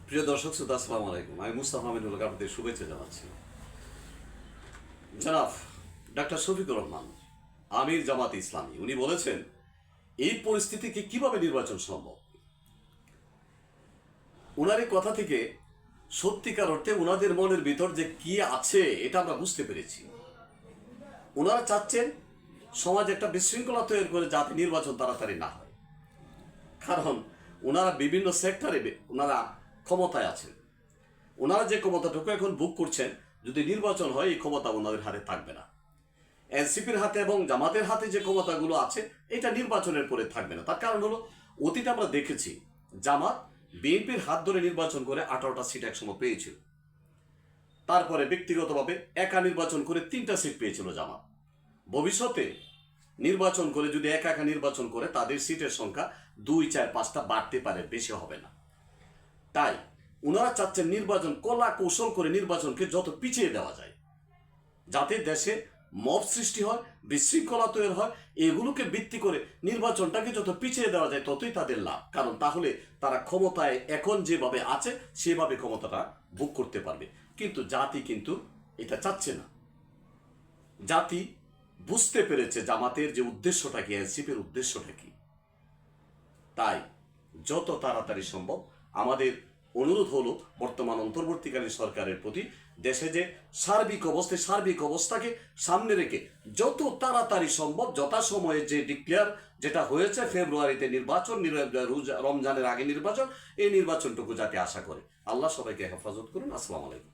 প্রিয় দর্শক শ্রোতা, আসসালামু আলাইকুম। আমি মুস্তাফা আমিনুল হক আপনাদের শুভেচ্ছা জানাচ্ছি। জনাব ডাক্তার শফিকুর রহমান, আমির জামাত ইসলামী, উনি বলেছেন এই পরিস্থিতিকে কিভাবে নির্বাচন সম্ভব। ওনার এই কথা থেকে সত্যিকার অর্থে ওনাদের মনের ভিতর যে কি আছে এটা আমরা বুঝতে পেরেছি। ওনারা চাচ্ছেন সমাজে একটা বিশৃঙ্খলা তৈরি করে যাতে নির্বাচন তাড়াতাড়ি না হয়। কারণ ওনারা বিভিন্ন সেক্টরে ওনারা ক্ষমতায় আছেন। ওনারা যে ক্ষমতাটুকু এখন বুক করছেন, যদি নির্বাচন হয় এই ক্ষমতা ওনাদের হাতে থাকবে না। এনসিপির হাতে এবং জামাতের হাতে যে ক্ষমতাগুলো আছে এটা নির্বাচনের পরে থাকবে না। তার কারণ হলো, অতীতে আমরা দেখেছি জামাত বিএনপির হাত ধরে নির্বাচন করে 18টা সিট একসময় পেয়েছিল। তারপরে ব্যক্তিগতভাবে একা নির্বাচন করে 3টা সিট পেয়েছিল জামাত। ভবিষ্যতে নির্বাচন করে যদি একা একা নির্বাচন করে তাদের সিটের সংখ্যা 2, 4, 5টা বাড়তে পারে, বেশি হবে না। তাই ওনারা চাচ্ছেন নির্বাচন কলা কৌশল করে নির্বাচনকে যত পিছিয়ে দেওয়া যায়, যাতে দেশে মব সৃষ্টি হয়, বিশৃঙ্খলা তৈরি হয়। এগুলোকে ভিত্তি করে নির্বাচনটাকে যত পিছিয়ে দেওয়া যায় ততই তাদের লাভ। কারণ তাহলে তারা ক্ষমতায় এখন যেভাবে আছে সেভাবে ক্ষমতাটা ভোগ করতে পারবে। কিন্তু জাতি কিন্তু এটা চাচ্ছে না। জাতি বুঝতে পেরেছে জামাতের যে উদ্দেশ্যটা কি, এনসিপির উদ্দেশ্যটা কি। তাই যত তাড়াতাড়ি সম্ভব আমাদের অনুরোধ হলো বর্তমান অন্তর্বর্তীকালীন সরকারের প্রতি, দেশে যে সার্বিক অবস্থাকে সামনে রেখে যত তাড়াতাড়ি সম্ভব যথাসময়ে যে ডিক্লেয়ার যেটা হয়েছে ফেব্রুয়ারিতে নির্বাচন, রমজানের আগে নির্বাচন, এই নির্বাচনটুকু যাতে আশা করে। আল্লাহ সবাইকে হেফাজত করুন। আসসালামু আলাইকুম।